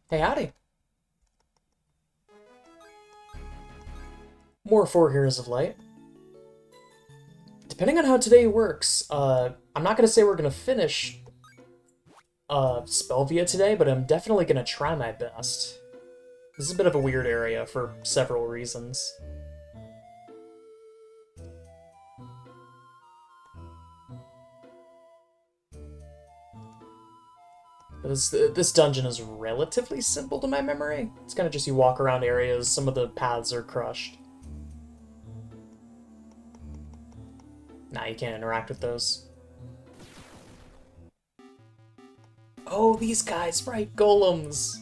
Hey, howdy. More Four Heroes of Light. Depending on how today works, I'm not gonna say we're gonna finish Spelvia today, but I'm definitely gonna try my best. This is a bit of a weird area for several reasons. This dungeon is relatively simple to my memory. It's kind of just you walk around areas, some of the paths are crushed. Nah, you can't interact with those. Oh, these guys, right, golems!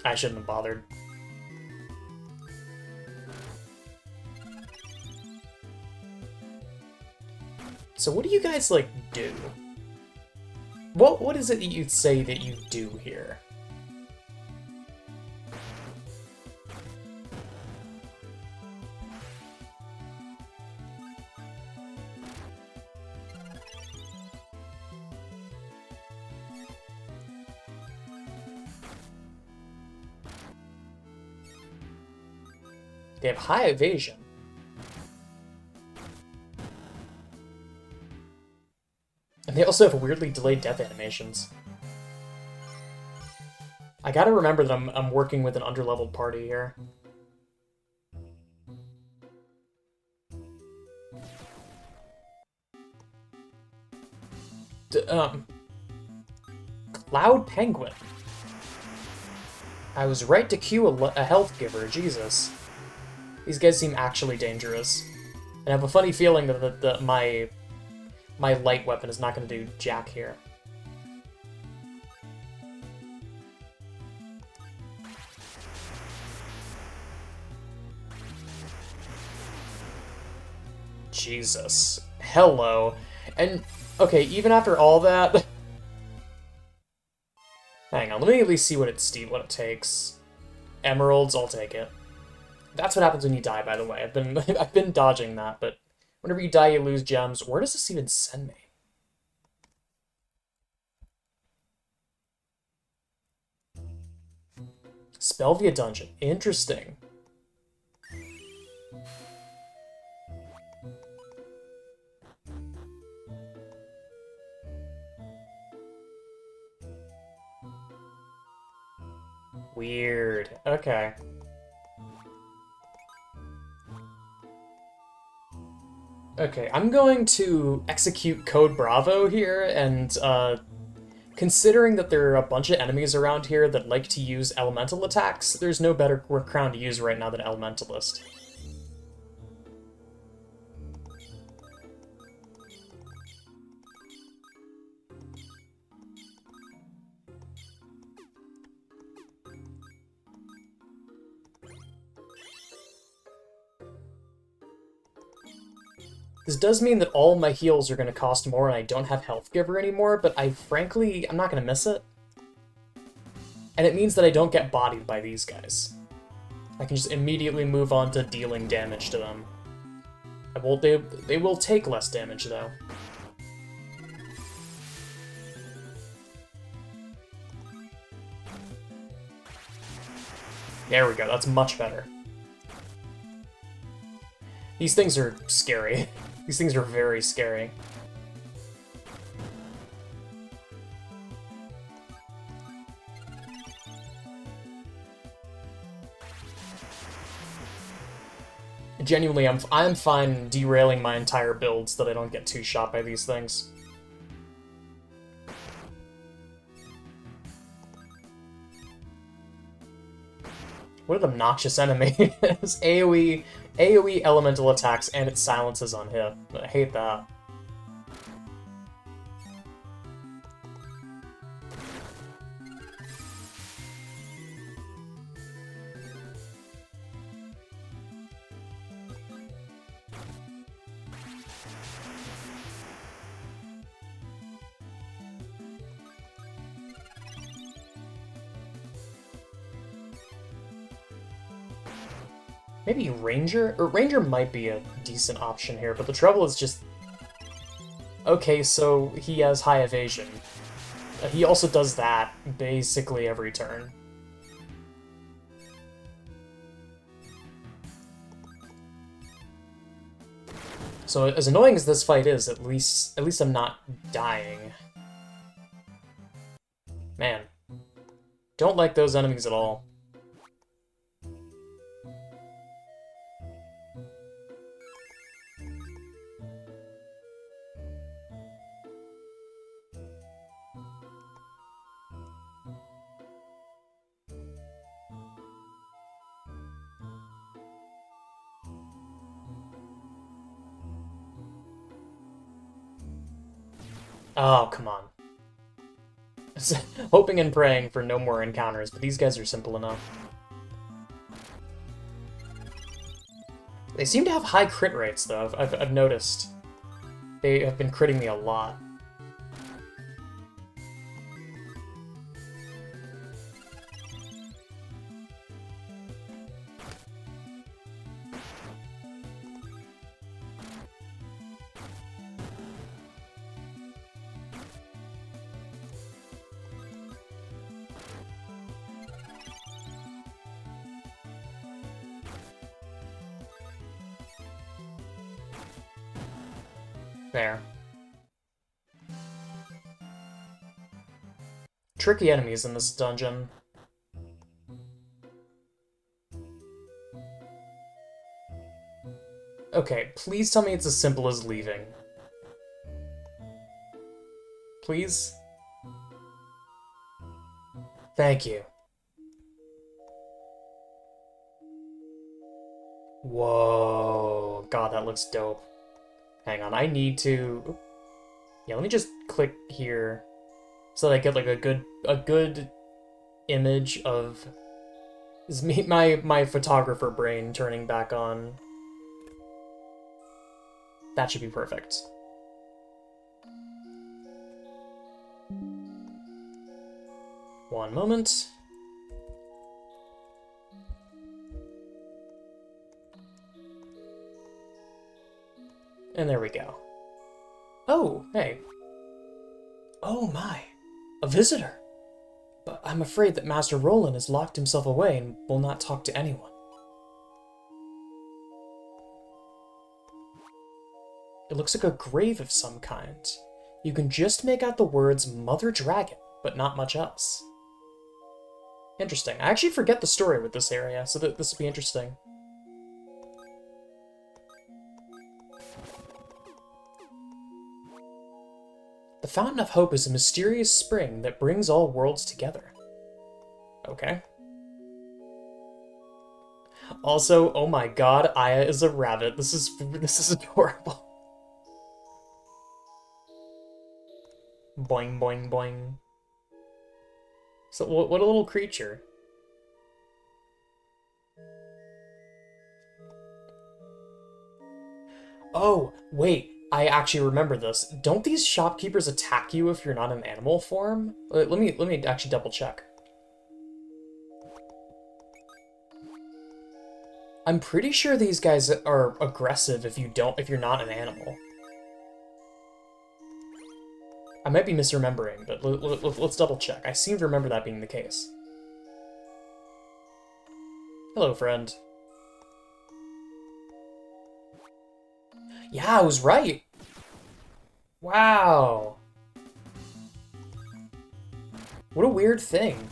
I shouldn't have bothered. So what do you guys, like, do? What is it that you'd say that you do here? They have high evasion. And they also have weirdly delayed death animations. I gotta remember that I'm working with an underleveled party here. Cloud Penguin. I was right to cue a health giver, Jesus. These guys seem actually dangerous. And I have a funny feeling that my light weapon is not going to do jack here. Jesus. Hello. And, okay, even after all that... Hang on, let me at least see what it takes. Emeralds, I'll take it. That's what happens when you die, by the way. I've been dodging that, but whenever you die, you lose gems. Where does this even send me? Spelvia Dungeon. Interesting. Weird. Okay. Okay, I'm going to execute Code Bravo here, and considering that there are a bunch of enemies around here that like to use elemental attacks, there's no better crown to use right now than Elementalist. This does mean that all my heals are going to cost more and I don't have Health Giver anymore, but I'm not going to miss it. And it means that I don't get bodied by these guys. I can just immediately move on to dealing damage to them. They will take less damage, though. There we go, that's much better. These things are scary. These things are very scary. Genuinely, I'm fine derailing my entire build so that I don't get too shot by these things. What an obnoxious enemy. It's AoE elemental attacks and it silences on hit. I hate that. Maybe Ranger? Or Ranger might be a decent option here, but the trouble is just... Okay, so he has high evasion. He also does that basically every turn. So as annoying as this fight is, at least I'm not dying. Man, don't like those enemies at all. Oh, come on. Hoping and praying for no more encounters, but these guys are simple enough. They seem to have high crit rates, though, I've noticed. They have been critting me a lot. There. Tricky enemies in this dungeon. Okay, please tell me it's as simple as leaving. Please? Thank you. Whoa. God, that looks dope. Hang on, I need to... Yeah, let me just click here so that I get like a good image of... This is me, my photographer brain turning back on. That should be perfect. One moment. And there we go. Oh, hey. Oh my, a visitor. But I'm afraid that Master Rolan has locked himself away and will not talk to anyone. It looks like a grave of some kind. You can just make out the words Mother Dragon, but not much else. Interesting. I actually forget the story with this area, so this will be interesting. The Fountain of Hope is a mysterious spring that brings all worlds together. Okay. Also, oh my god, Aya is a rabbit. This is adorable. Boing, boing, boing. So, what a little creature. Oh, wait. I actually remember this. Don't these shopkeepers attack you if you're not in animal form? Let me actually double check. I'm pretty sure these guys are aggressive if you're not an animal. I might be misremembering, but let's double check. I seem to remember that being the case. Hello, friend. Yeah, I was right. Wow. What a weird thing.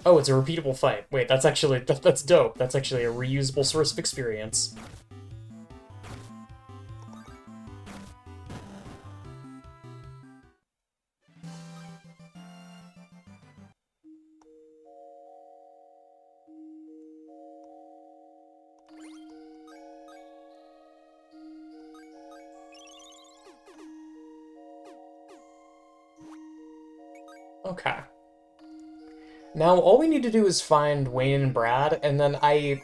Oh, it's a repeatable fight. Wait, that's actually that's dope. That's actually a reusable source of experience. Okay. Now, all we need to do is find Wayne and Brad, and then I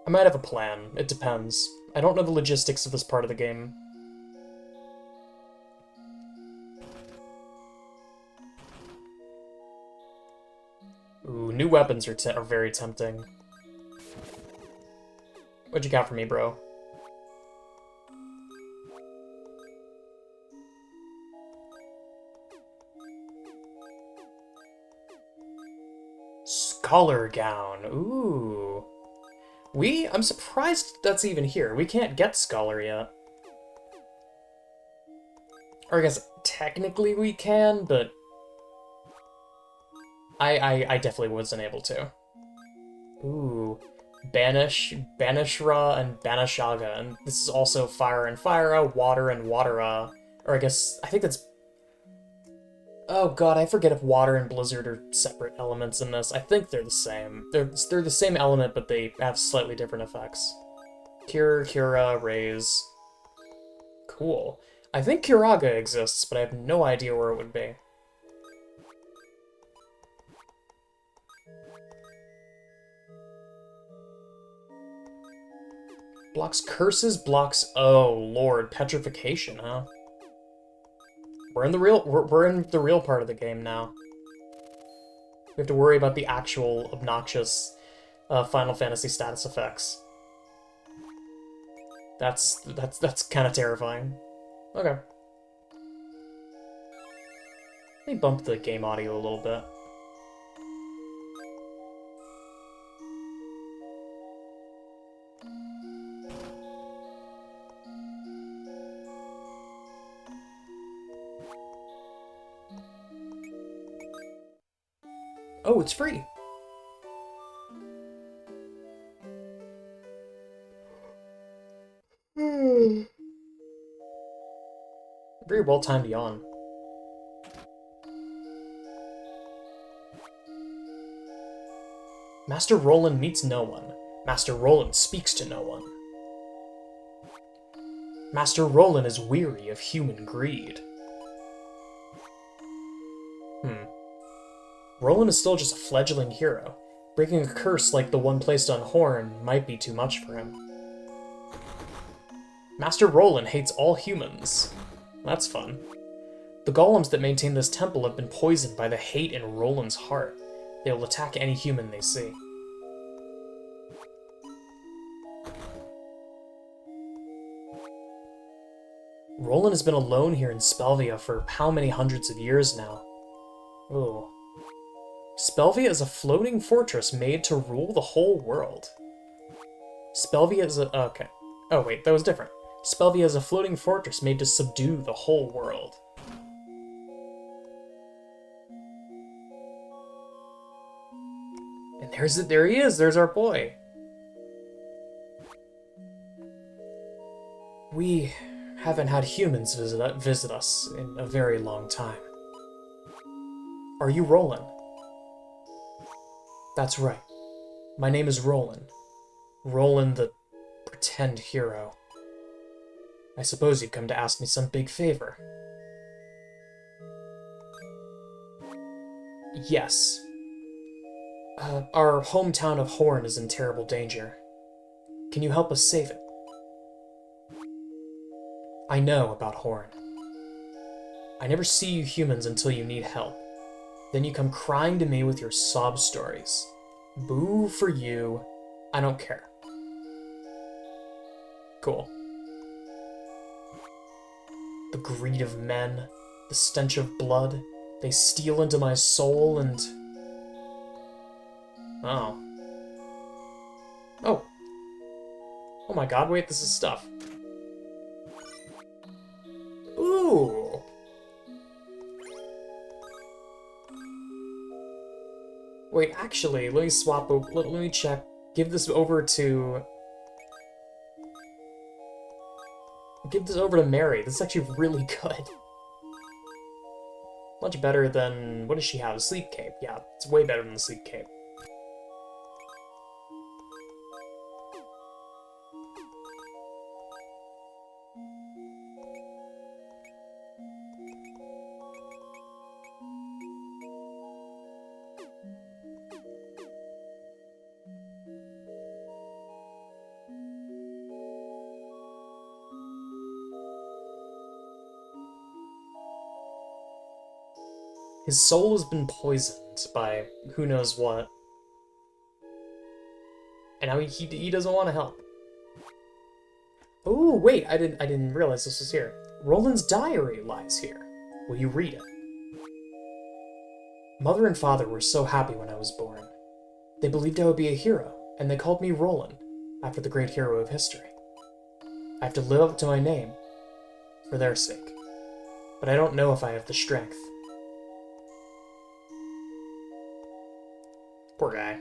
might have a plan. It depends. I don't know the logistics of this part of the game. new weapons are very tempting. What'd you got for me, bro? Scholar gown. Ooh. I'm surprised that's even here. We can't get Scholar yet. Or I guess technically we can, but I definitely wasn't able to. Ooh. Banishra, and Banishaga, and this is also Fire and Fyra, Water and Watera. Or I think that's... Oh god, I forget if Water and Blizzard are separate elements in this. I think they're the same. They're the same element, but they have slightly different effects. Cura, Raise. Cool. I think Curaga exists, but I have no idea where it would be. Blocks curses, blocks... Oh, lord. Petrification, huh? We're in the real part of the game now. We have to worry about the actual obnoxious Final Fantasy status effects. That's kind of terrifying. Okay. Let me bump the game audio a little bit. Oh, it's free. Very well timed yawn. Master Rolan meets no one. Master Rolan speaks to no one. Master Rolan is weary of human greed. Rolan is still just a fledgling hero. Breaking a curse like the one placed on Horn might be too much for him. Master Rolan hates all humans. That's fun. The golems that maintain this temple have been poisoned by the hate in Rolan's heart. They will attack any human they see. Rolan has been alone here in Spelvia for how many hundreds of years now? Ooh. Spelvia is a floating fortress made to rule the whole world. Spelvia is a... Okay. Oh, wait, that was different. Spelvia is a floating fortress made to subdue the whole world. And there he is, there's our boy. We haven't had humans visit us in a very long time. Are you Rolan? That's right. My name is Rolan. Rolan the pretend hero. I suppose you've come to ask me some big favor. Yes. Our hometown of Horn is in terrible danger. Can you help us save it? I know about Horn. I never see you humans until you need help. Then you come crying to me with your sob stories. Boo for you. I don't care. Cool. The greed of men, the stench of blood, they steal into my soul and... Oh. Oh. Oh my god, wait, this is stuff. Ooh. Wait, actually, let me swap over, let me check. Give this over to Mary. This is actually really good. Much better than... What does she have? A sleep cape. Yeah, it's way better than the sleep cape. His soul has been poisoned by who knows what. And now he doesn't want to help. Oh, wait, I didn't realize this was here. Roland's diary lies here. Will you read it? Mother and father were so happy when I was born. They believed I would be a hero, and they called me Rolan, after the great hero of history. I have to live up to my name, for their sake. But I don't know if I have the strength. Poor guy.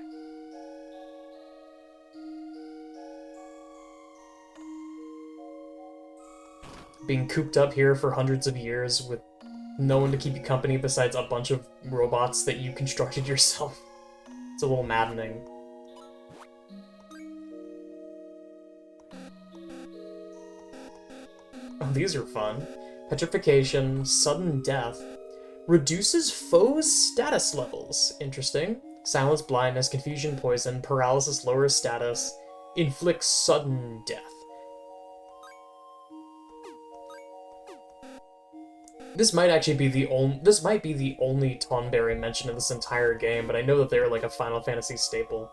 Being cooped up here for hundreds of years with no one to keep you company besides a bunch of robots that you constructed yourself. It's a little maddening. Oh, these are fun. Petrification, sudden death. Reduces foes' status levels. Interesting. Silence, blindness, confusion, poison, paralysis, lowers status. Inflicts sudden death. This might actually be the only Tonberry mention in this entire game, but I know that they're like a Final Fantasy staple.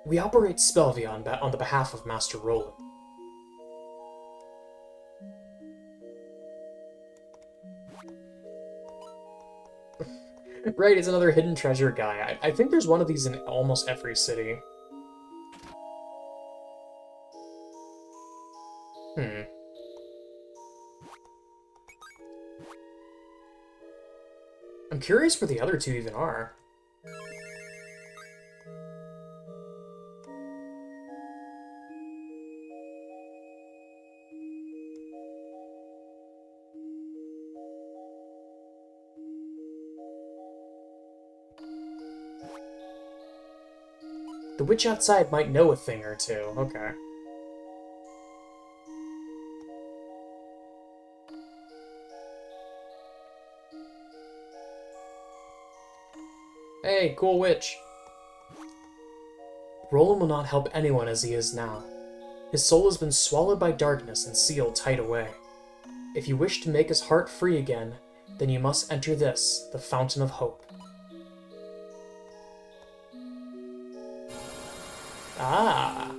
We operate Spelvia on the behalf of Master Rolan. Right, it's another hidden treasure guy. I think there's one of these in almost every city. I'm curious where the other two even are. The witch outside might know a thing or two. Okay. Hey, cool witch. Rolan will not help anyone as he is now. His soul has been swallowed by darkness and sealed tight away. If you wish to make his heart free again, then you must enter this, the Fountain of Hope. Ah.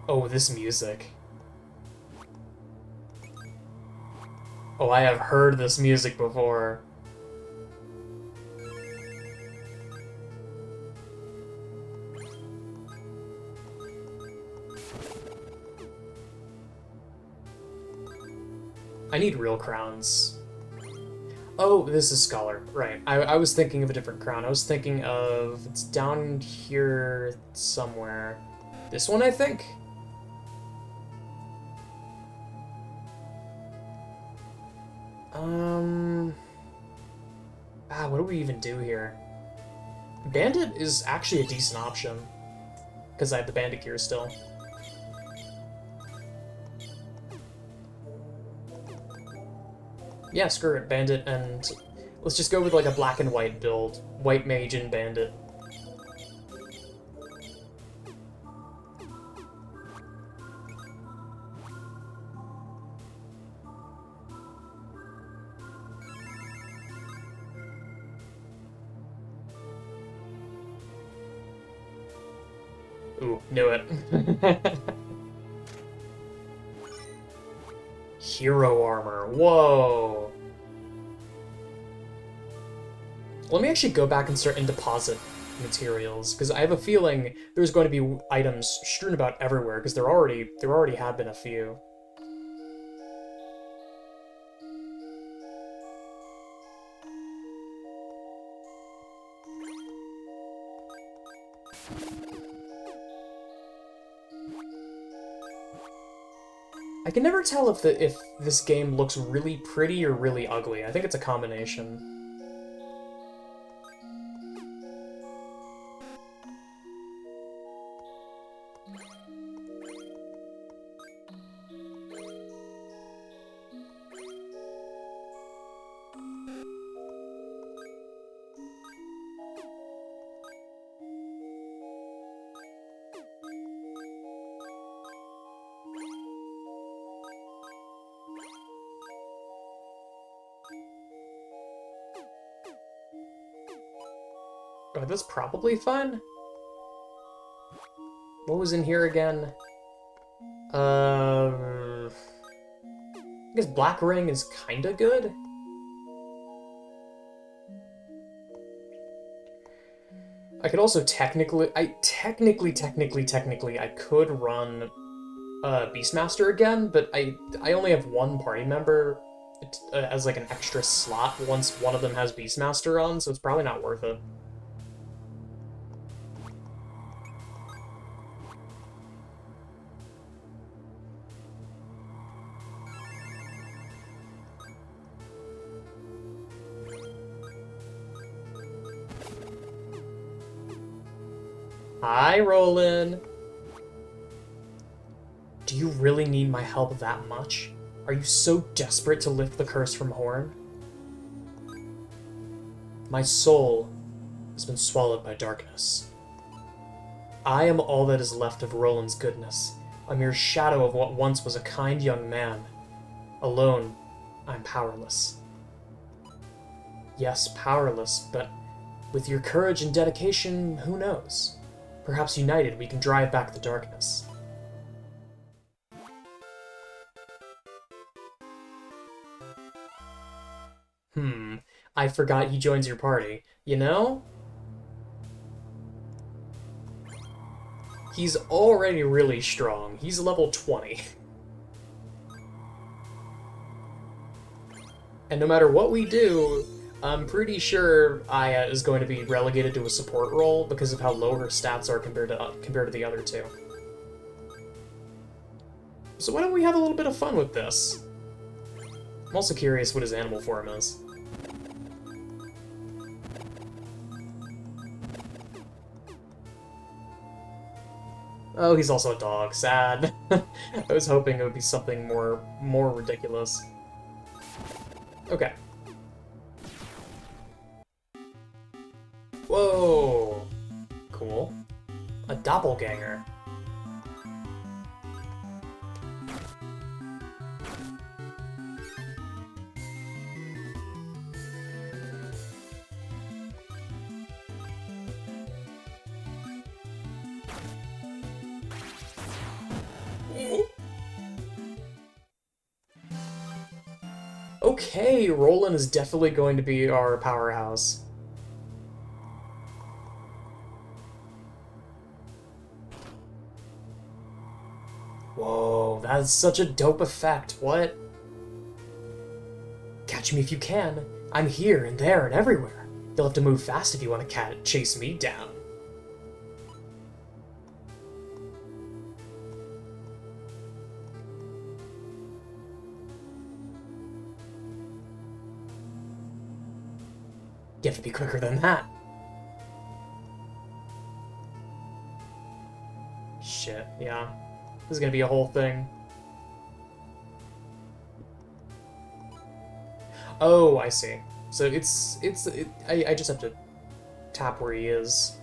Oh, this music. Oh, I have heard this music before. I need real crowns. Oh, this is Scholar. Right. I was thinking of a different crown. I was thinking of... It's down here somewhere. This one, I think? What do we even do here? Bandit is actually a decent option. Because I have the bandit gear still. Yeah, screw it, bandit, and let's just go with like a black and white build. White mage and bandit. Ooh, knew it. Hero armor. Whoa. Let me actually go back and deposit materials, because I have a feeling there's going to be items strewn about everywhere, because there already have been a few. I can never tell if this game looks really pretty or really ugly. I think it's a combination. Oh, that's probably fun. What was in here again? I guess Black Ring is kinda good. I could also technically, I could run Beastmaster again, but I only have one party member as like an extra slot once one of them has Beastmaster on, so it's probably not worth it. Hi, Rolan. Do you really need my help that much? Are you so desperate to lift the curse from Horn? My soul has been swallowed by darkness. I am all that is left of Roland's goodness, a mere shadow of what once was a kind young man. Alone, I'm powerless. Yes, powerless, but with your courage and dedication, who knows? Perhaps united we can drive back the darkness. I forgot he joins your party. You know? He's already really strong. He's level 20. And no matter what we do, I'm pretty sure Aya is going to be relegated to a support role because of how low her stats are compared to the other two. So why don't we have a little bit of fun with this? I'm also curious what his animal form is. Oh, he's also a dog. Sad. I was hoping it would be something more ridiculous. Okay. Whoa! Cool. A doppelganger. Okay, Rolan is definitely going to be our powerhouse. Whoa, that's such a dope effect. What? Catch me if you can. I'm here and there and everywhere. You'll have to move fast if you want to chase me down. You have to be quicker than that. Shit, yeah. This is gonna be a whole thing. Oh, I see. So I just have to tap where he is.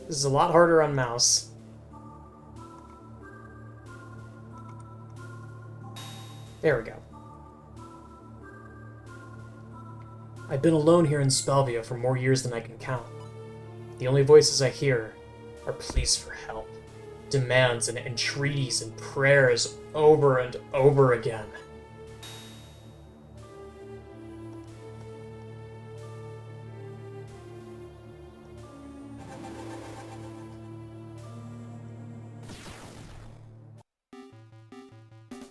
This is a lot harder on mouse. There we go. I've been alone here in Spelvia for more years than I can count. The only voices I hear are pleas for help, demands and entreaties and prayers over and over again.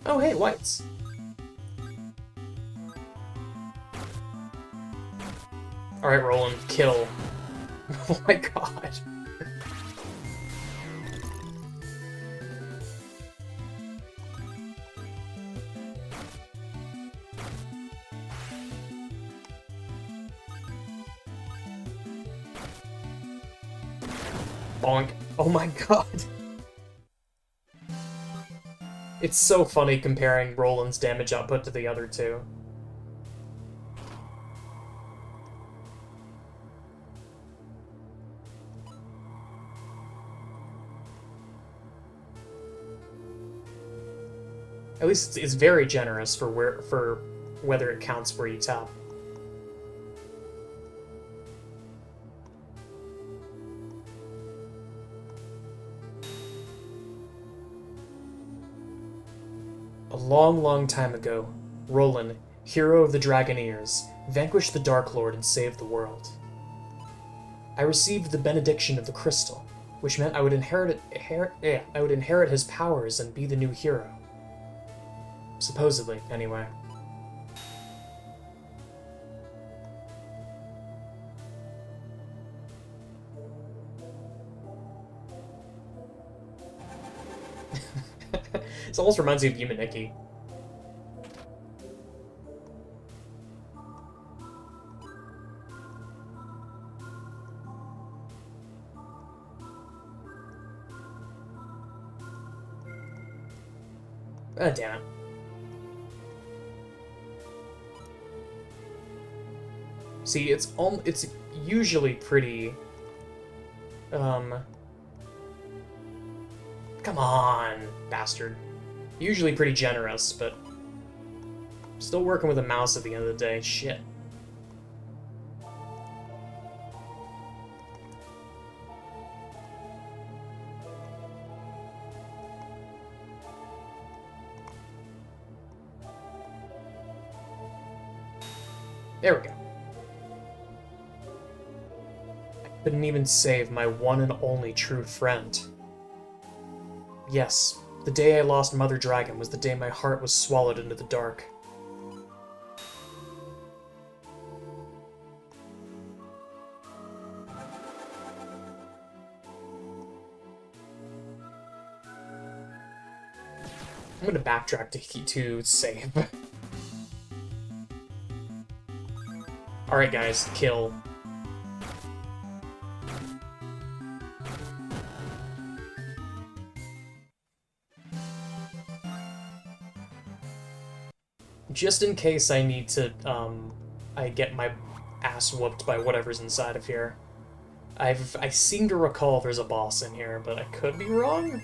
Oh, hey, whites. Alright, Rolan, kill. Oh my god. Bonk. Oh my god. It's so funny comparing Roland's damage output to the other two. At least it's very generous for whether it counts where you tap. A long, long time ago, Rolan, hero of the Dragoneers, vanquished the Dark Lord and saved the world. I received the benediction of the crystal, which meant I would inherit his powers and be the new hero. Supposedly, anyway. This almost reminds me of Yumaniki. Ah, damn it. See, it's usually pretty... Come on, bastard. Usually pretty generous, but... Still working with a mouse at the end of the day. Shit. There we go. I couldn't even save my one and only true friend. Yes, the day I lost Mother Dragon was the day my heart was swallowed into the dark. I'm gonna backtrack to save. Alright guys, kill. Just in case I need to, I get my ass whooped by whatever's inside of here. I seem to recall there's a boss in here, but I could be wrong?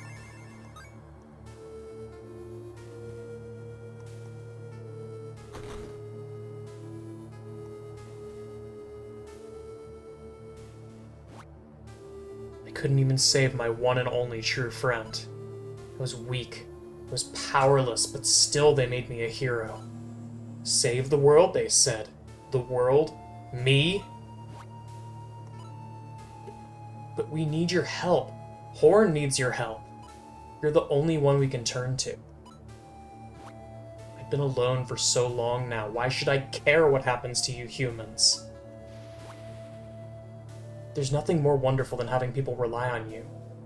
I couldn't even save my one and only true friend. I was weak. I was powerless, but still they made me a hero. Save the world, they said. The world? Me? But we need your help. Horn needs your help. You're the only one we can turn to. I've been alone for so long now. Why should I care what happens to you humans? There's nothing more wonderful than having people rely on you.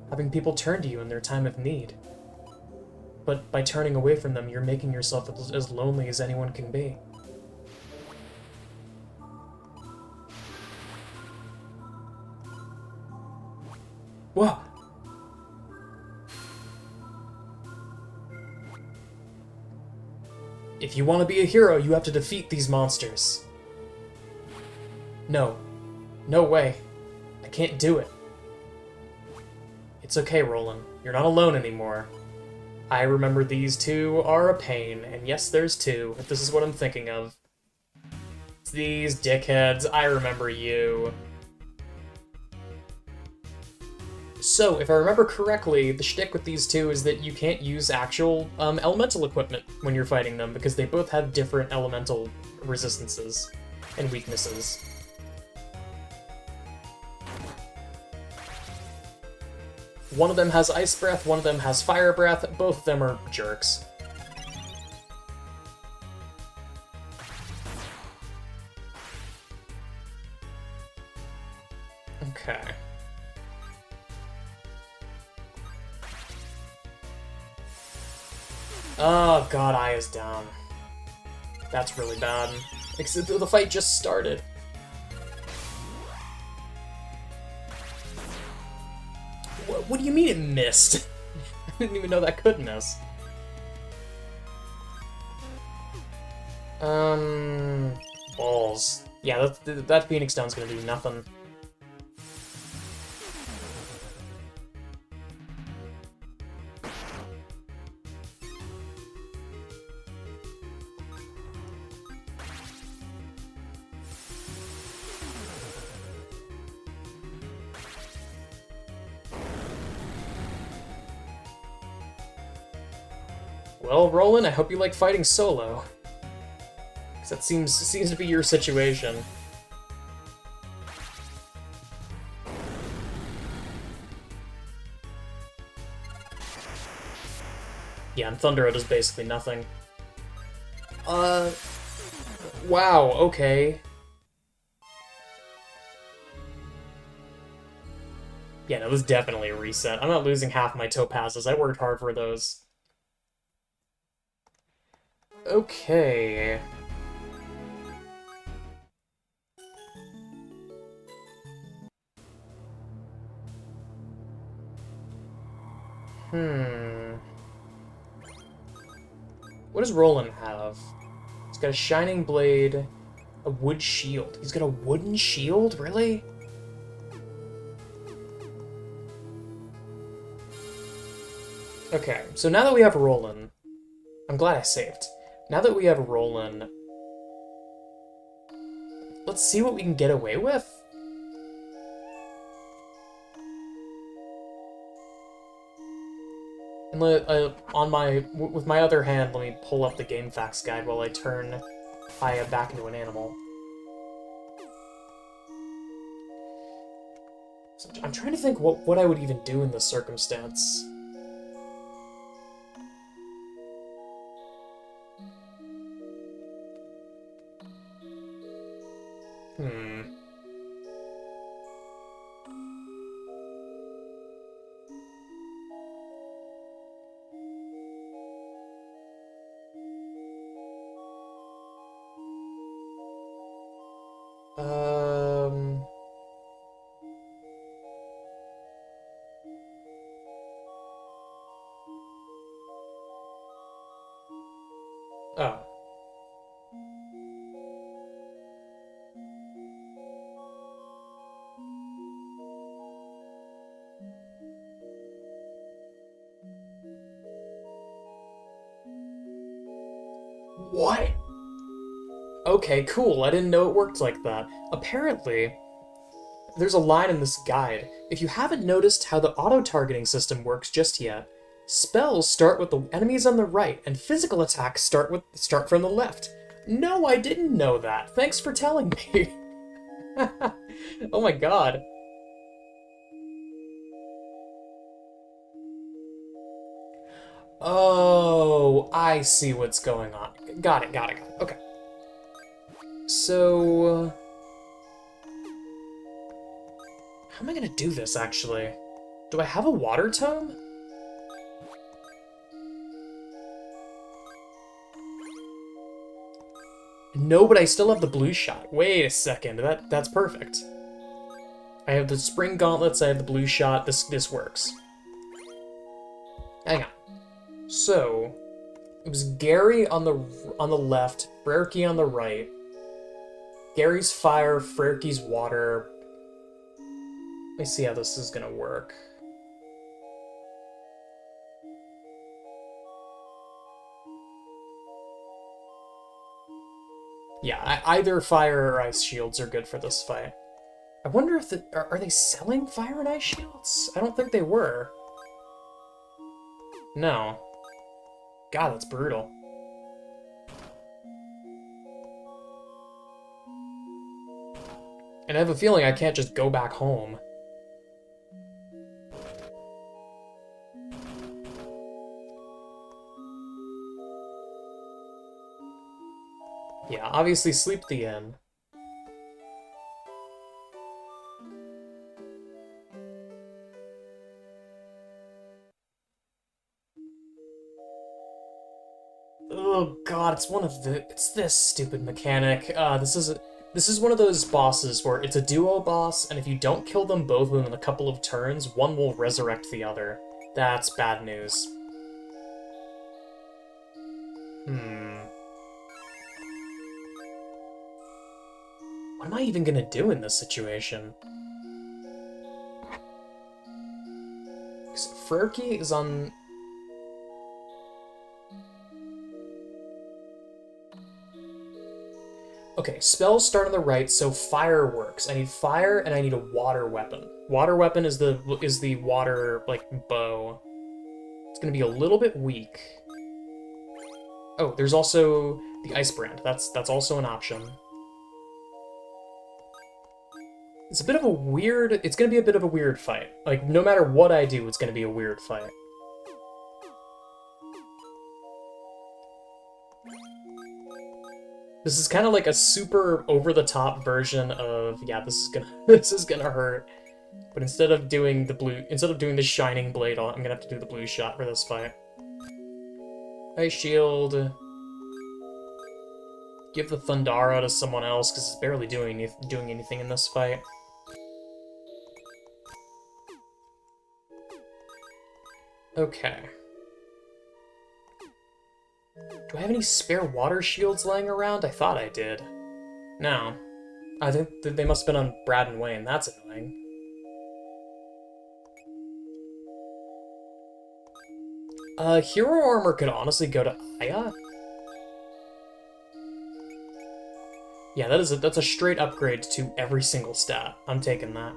Having people turn to you in their time of need. But by turning away from them, you're making yourself as lonely as anyone can be. Whoa! If you want to be a hero, you have to defeat these monsters. No. No way. I can't do it. It's okay, Rolan. You're not alone anymore. I remember these two are a pain, and yes, there's two, if this is what I'm thinking of. It's these dickheads, I remember you. So, if I remember correctly, the shtick with these two is that you can't use actual elemental equipment when you're fighting them, because they both have different elemental resistances and weaknesses. One of them has Ice Breath, one of them has Fire Breath, both of them are jerks. Okay. Oh god, Eye is down. That's really bad. Except the fight just started. What do you mean it missed? I didn't even know that could miss. Balls. Yeah, that Phoenix Down's gonna do nothing. Well, Rolan, I hope you like fighting solo. Because that seems to be your situation. Yeah, and Thunder does basically nothing. Wow, okay. Yeah, no, this is definitely a reset. I'm not losing half my topazes. I worked hard for those. Okay. What does Rolan have? He's got a shining blade, a wood shield. He's got a wooden shield? Really? Okay, so now that we have Rolan, I'm glad I saved. Now that we have Rolan, let's see what we can get away with. And with my other hand, let me pull up the game facts guide while I turn Aya back into an animal. So I'm trying to think what I would even do in this circumstance. Oh. What? Okay, cool. I didn't know it worked like that. Apparently, there's a line in this guide. If you haven't noticed how the auto-targeting system works just yet, spells start with the enemies on the right, and physical attacks start from the left. No, I didn't know that. Thanks for telling me. Oh my god. Oh, I see what's going on. Got it. Okay. So... how am I gonna do this, actually? Do I have a water tome? No, but I still have the blue shot. Wait a second, that's perfect. I have the spring gauntlets, I have the blue shot, this works. Hang on. So, it was Geri on the left, Freki on the right. Gary's fire, Freki's water. Let me see how this is gonna work. Yeah, either fire or ice shields are good for this fight. I wonder if are they selling fire and ice shields? I don't think they were. No. God, that's brutal. And I have a feeling I can't just go back home. Yeah, obviously sleep the inn. Oh god, it's this stupid mechanic. This is one of those bosses where it's a duo boss, and if you don't kill them both within a couple of turns, one will resurrect the other. That's bad news. What am I even gonna do in this situation? Freki is on... Okay, spells start on the right, so fire works. I need fire, and I need a water weapon. Water weapon is the water, like, bow. It's gonna be a little bit weak. Oh, there's also the ice brand. That's also an option. It's a bit of a weird... It's gonna be a bit of a weird fight. Like, no matter what I do, it's gonna be a weird fight. This is kind of like a super over-the-top version of, yeah, this is gonna this is gonna hurt. But instead of doing the shining blade, I'm gonna have to do the blue shot for this fight. Ice shield. Give the Thundara to someone else because it's barely doing anything in this fight. Okay. Do I have any spare water shields laying around? I thought I did. No. I think they must have been on Brad and Wayne. That's annoying. Hero armor could honestly go to Aya. Yeah, that's a straight upgrade to every single stat. I'm taking that.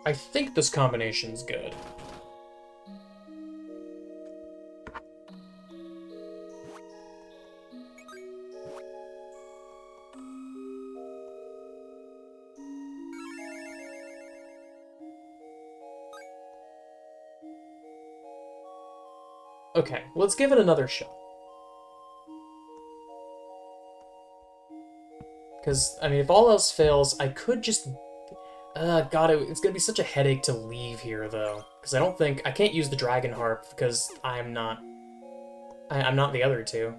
I think this combination's good. Okay, let's give it another shot. Because, I mean, if all else fails, I could just... God, it's gonna be such a headache to leave here, though. Because I can't use the Dragon Harp, because I'm not the other two.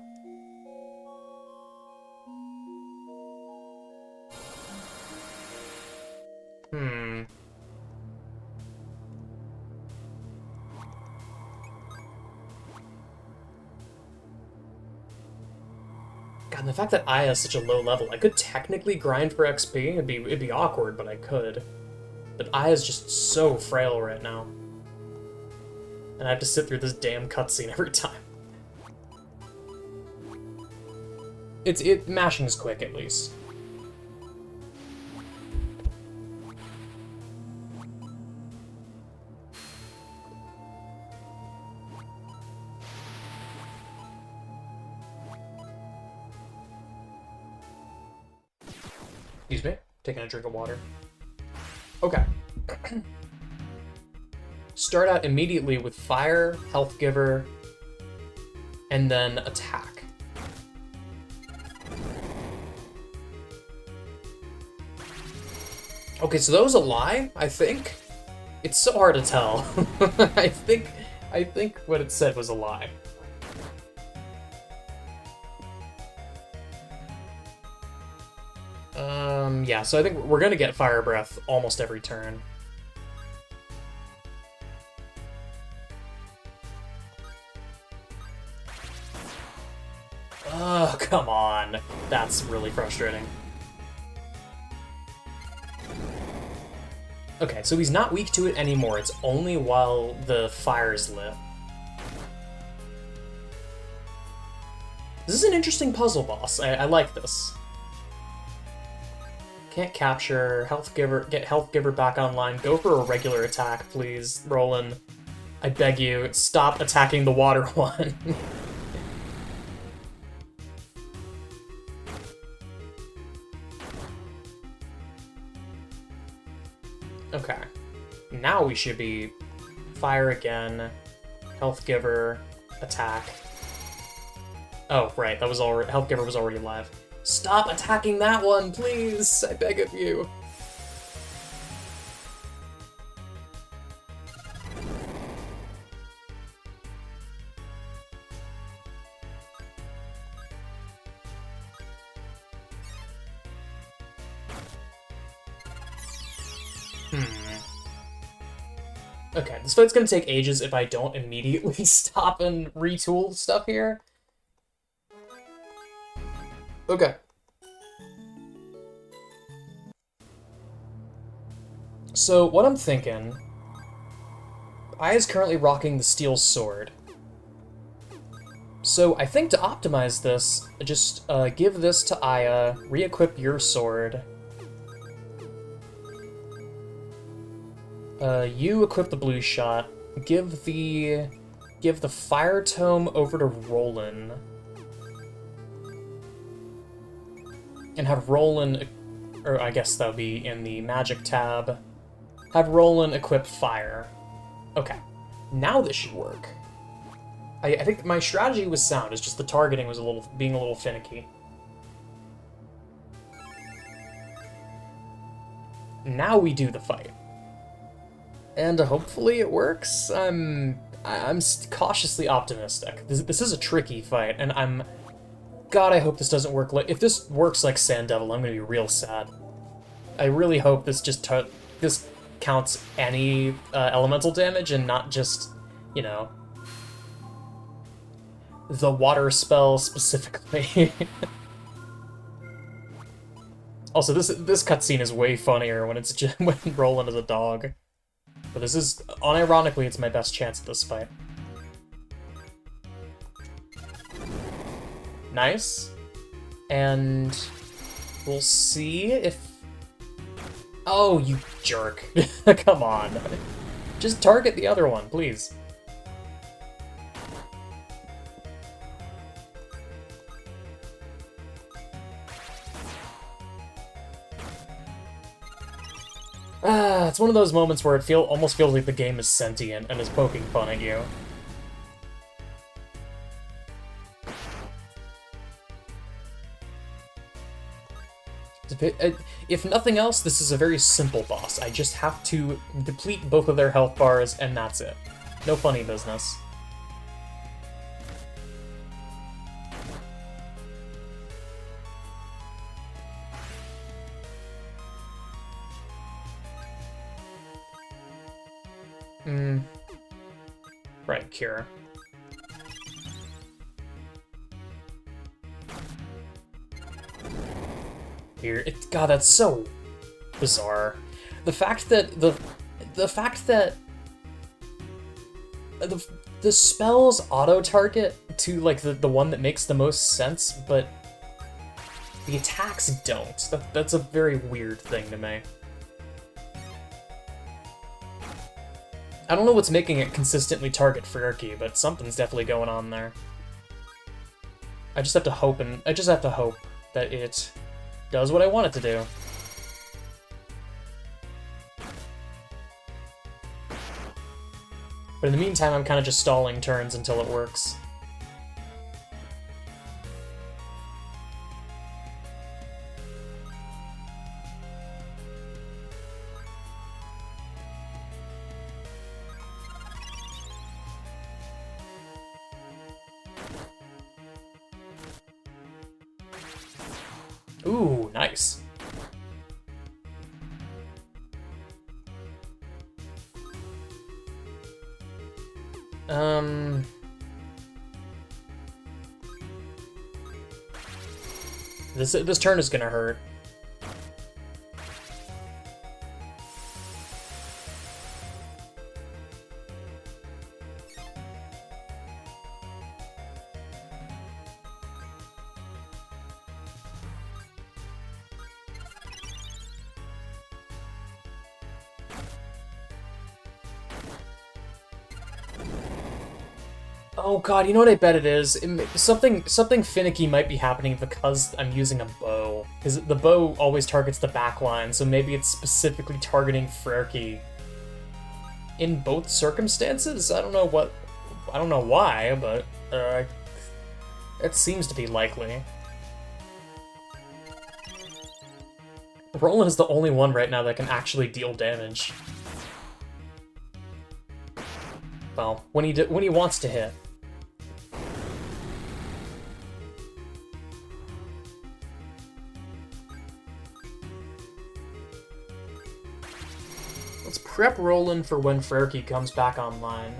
God, and the fact that Aya is such a low level, I could technically grind for XP. It'd be awkward, but I could. But Aya's just so frail right now. And I have to sit through this damn cutscene every time. Mashing's quick, at least. Excuse me, taking a drink of water. Okay. Start out immediately with Fire, Health Giver, and then Attack. Okay, so that was a lie, I think? It's so hard to tell. I think what it said was a lie. Yeah, so I think we're gonna get Fire Breath almost every turn. Oh, come on. That's really frustrating. Okay, so he's not weak to it anymore. It's only while the fire's lit. This is an interesting puzzle boss. I like this. Can't capture. Health Giver. Get Health Giver back online. Go for a regular attack, please, Rolan. I beg you, stop attacking the water one. Okay. Now we should be Fire again. Health Giver. Attack. Oh, right. That was already... Health Giver was already alive. Stop attacking that one, please! I beg of you. Okay, this fight's gonna take ages if I don't immediately stop and retool stuff here. Okay. So, what I'm thinking... Aya's currently rocking the steel sword. So I think to optimize this, just give this to Aya, re-equip your sword. You equip the blue shot. Give the fire tome over to Rolan. And have Rolan, or I guess that would be in the magic tab. Have Rolan equip fire. Okay, now this should work. I think my strategy was sound, it's just the targeting was being a little finicky. Now we do the fight. And hopefully it works. I'm cautiously optimistic. This is a tricky fight, and God, I hope this doesn't work if this works like Sand Devil, I'm gonna be real sad. I really hope this this counts any elemental damage and not just, you know, the water spell specifically. Also, this cutscene is way funnier when it's just when Rolan is a dog. But this is, unironically, it's my best chance at this fight. Nice. And we'll see if... Oh, you jerk. Come on. Just target the other one, please. It's one of those moments where it almost feels like the game is sentient and is poking fun at you. If nothing else, this is a very simple boss. I just have to deplete both of their health bars, and that's it. No funny business. Right, cure. Here, God, that's so bizarre. The fact that the spells auto-target to like the one that makes the most sense, but the attacks don't. That's a very weird thing to me. I don't know what's making it consistently target Freki, but something's definitely going on there. I just have to hope that it does what I want it to do. But in the meantime, I'm kind of just stalling turns until it works. Ooh, nice. This turn is gonna hurt. Oh god, you know what I bet it is? Something finicky might be happening because I'm using a bow. Because the bow always targets the back line, so maybe it's specifically targeting Freki. In both circumstances? I don't know why, but it seems to be likely. Rolan is the only one right now that can actually deal damage. Well, when he wants to hit. Let's prep Rolan for when Freki comes back online.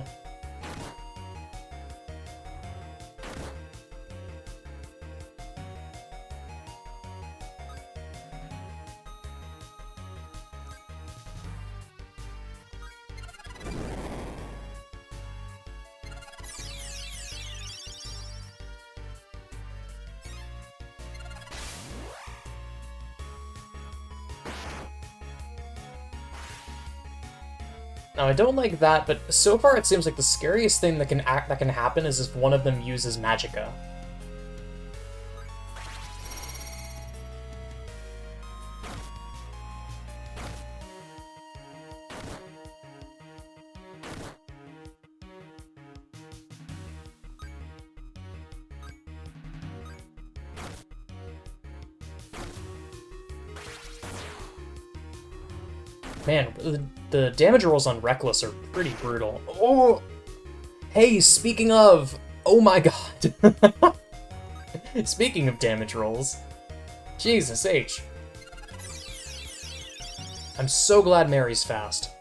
Now, I don't like that, but so far it seems like the scariest thing that can happen is if one of them uses magicka. Man, the damage rolls on Reckless are pretty brutal. Oh! Hey, speaking of... Oh my god! Speaking of damage rolls... Jesus H. I'm so glad Mary's fast.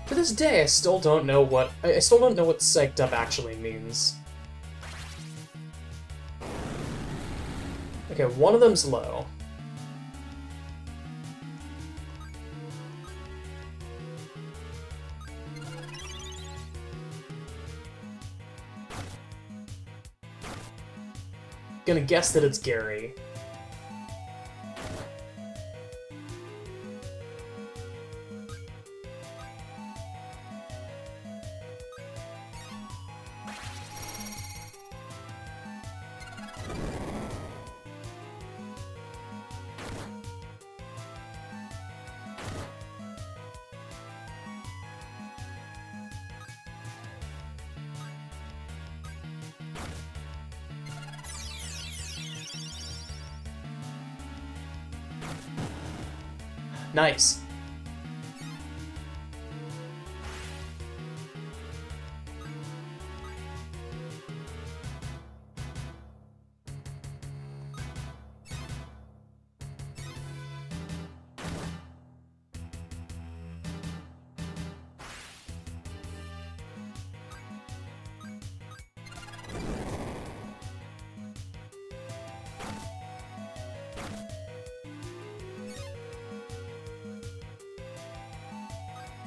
To this day, I still don't know what psyched up actually means. Okay, one of them's low. Gonna guess that it's Geri. Nice.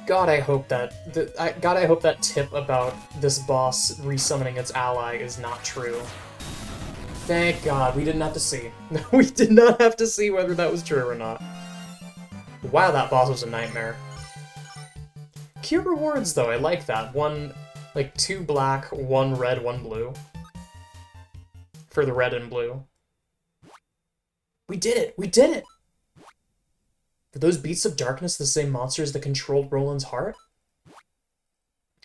God, I hope that God, I hope that tip about this boss resummoning its ally is not true. Thank God, we didn't have to see. We did not have to see whether that was true or not. Wow, that boss was a nightmare. Cute rewards, though. I like that. One, like 2 black, 1 red, 1 blue. For the red and blue. We did it! We did it! Were those beasts of darkness the same monsters that controlled Roland's heart?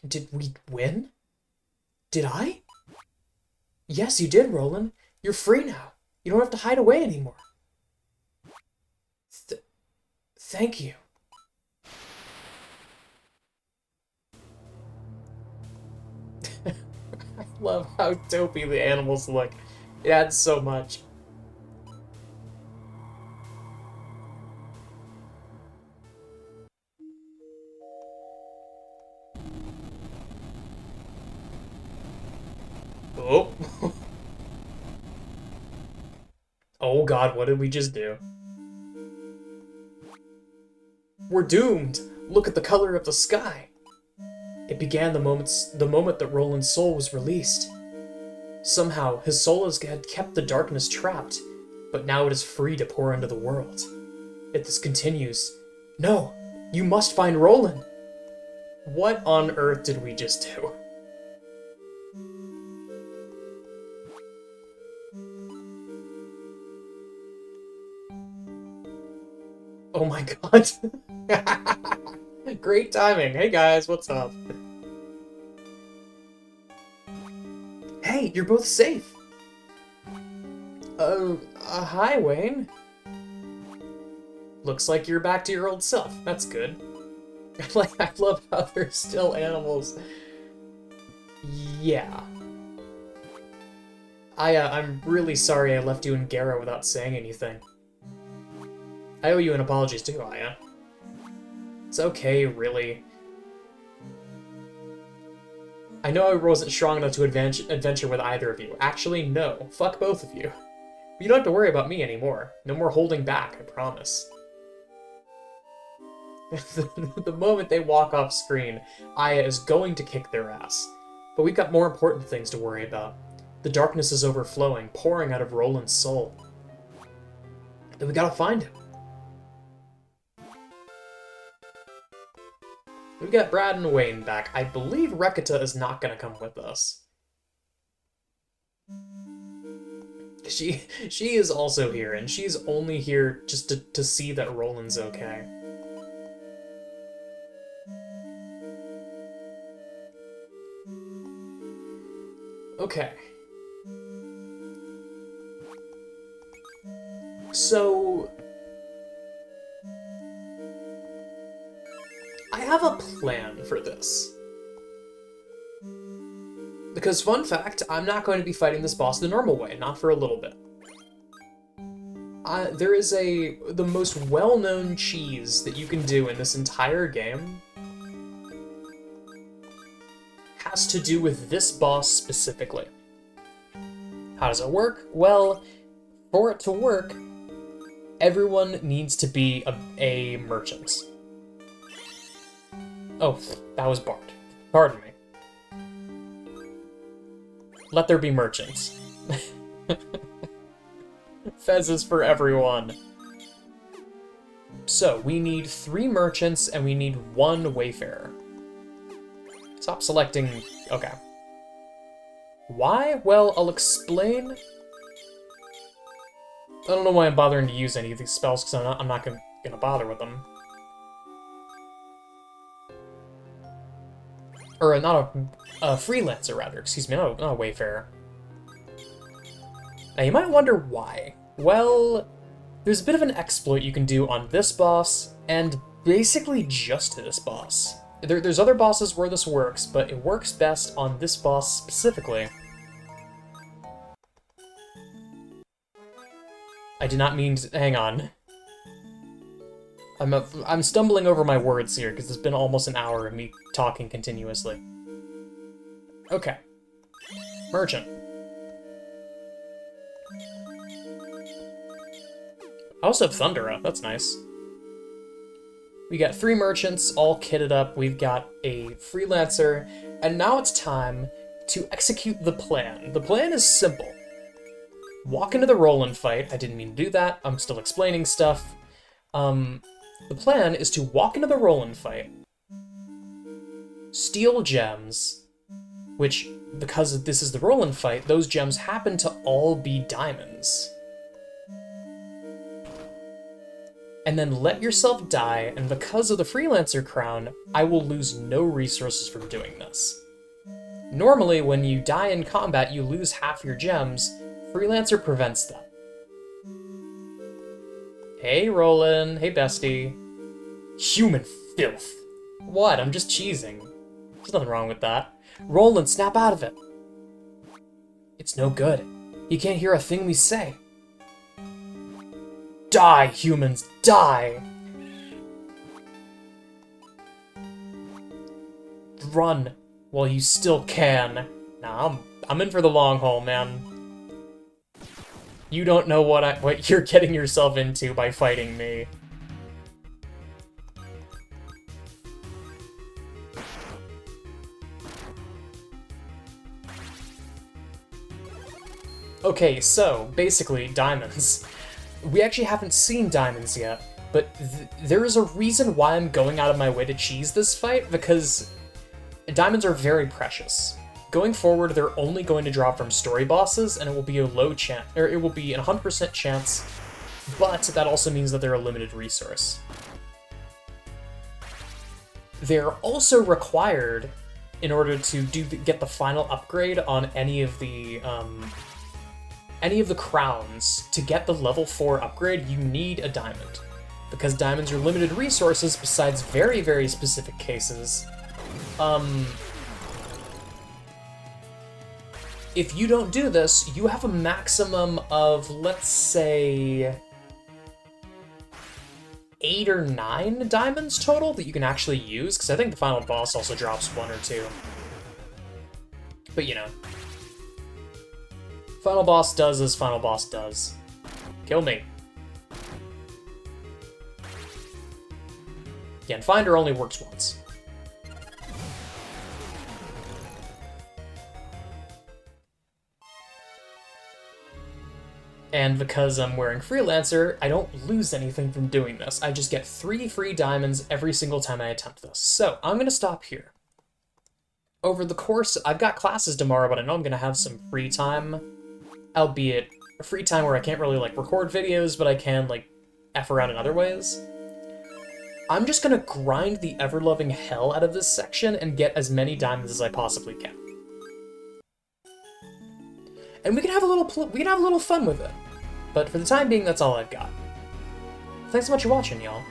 Did we win? Did I? Yes, you did, Rolan. You're free now. You don't have to hide away anymore. Thank you. I love how dopey the animals look. It adds so much. Oh. Oh god, what did we just do? We're doomed! Look at the color of the sky! It began the moment that Roland's soul was released. Somehow, his soul had kept the darkness trapped, but now it is free to pour into the world. If this continues... No! You must find Rolan! What on earth did we just do? Oh my god. Great timing. Hey guys, what's up? Hey, you're both safe. Hi, Wayne. Looks like you're back to your old self. That's good. I love how they're still animals. Yeah. I'm really sorry I left you in Gera without saying anything. I owe you an apology too, Aya. It's okay, really. I know I wasn't strong enough to adventure with either of you. Actually, no. Fuck both of you. You don't have to worry about me anymore. No more holding back, I promise. The moment they walk off screen, Aya is going to kick their ass. But we've got more important things to worry about. The darkness is overflowing, pouring out of Roland's soul. And we gotta find him. We've got Brad and Wayne back. I believe Rekata is not gonna come with us. She is also here, and she's only here just to see that Roland's okay. Okay. So... I have a plan for this. Because, fun fact, I'm not going to be fighting this boss the normal way, not for a little bit. There is the most well-known cheese that you can do in this entire game has to do with this boss specifically. How does it work? Well, for it to work, everyone needs to be a merchant. Oh, that was Bart. Pardon me. Let there be merchants. Fez is for everyone. So, we need 3 merchants and we need 1 wayfarer. Stop selecting... Okay. Why? Well, I'll explain. I don't know why I'm bothering to use any of these spells, because I'm not gonna bother with them. Or, not a freelancer, rather. Excuse me, not a wayfarer. Now, you might wonder why. Well, there's a bit of an exploit you can do on this boss, and basically just this boss. There's other bosses where this works, but it works best on this boss specifically. I did not mean to... Hang on. I'm stumbling over my words here, because it's been almost an hour of me talking continuously. Okay. Merchant. I also have Thundera, that's nice. We got 3 merchants, all kitted up, we've got a freelancer, and now it's time to execute the plan. The plan is simple. Walk into the Rolan fight. I didn't mean to do that, I'm still explaining stuff. The plan is to walk into the Rolan fight, steal gems, which, because this is the Rolan fight, those gems happen to all be diamonds. And then let yourself die, and because of the Freelancer Crown, I will lose no resources from doing this. Normally, when you die in combat, you lose half your gems. Freelancer prevents that. Hey, Rolan. Hey, bestie. Human filth. What? I'm just cheesing. There's nothing wrong with that. Rolan, snap out of it. It's no good. You can't hear a thing we say. Die, humans, die! Run while you still can. Nah, I'm in for the long haul, man. You don't know what you're getting yourself into by fighting me. Okay, so, basically, diamonds. We actually haven't seen diamonds yet, but there is a reason why I'm going out of my way to cheese this fight, because diamonds are very precious. Going forward, they're only going to drop from story bosses, and it will be a low chance, or it will be an 100% chance, but that also means that they're a limited resource. They're also required in order to get the final upgrade on any of the crowns. To get the level 4 upgrade, you need a diamond, because diamonds are limited resources besides very, very specific cases. If you don't do this, you have a maximum of, let's say, 8 or 9 diamonds total that you can actually use, because I think the final boss also drops 1 or 2. But you know. Final boss does as final boss does. Kill me. Again, Finder only works once. And because I'm wearing Freelancer, I don't lose anything from doing this. I just get 3 free diamonds every single time I attempt this. So, I'm gonna stop here. Over the course, I've got classes tomorrow, but I know I'm gonna have some free time. Albeit, free time where I can't really, like, record videos, but I can, like, F around in other ways. I'm just gonna grind the ever-loving hell out of this section and get as many diamonds as I possibly can. And we can have a little fun with it. But for the time being, that's all I've got. Thanks so much for watching, y'all.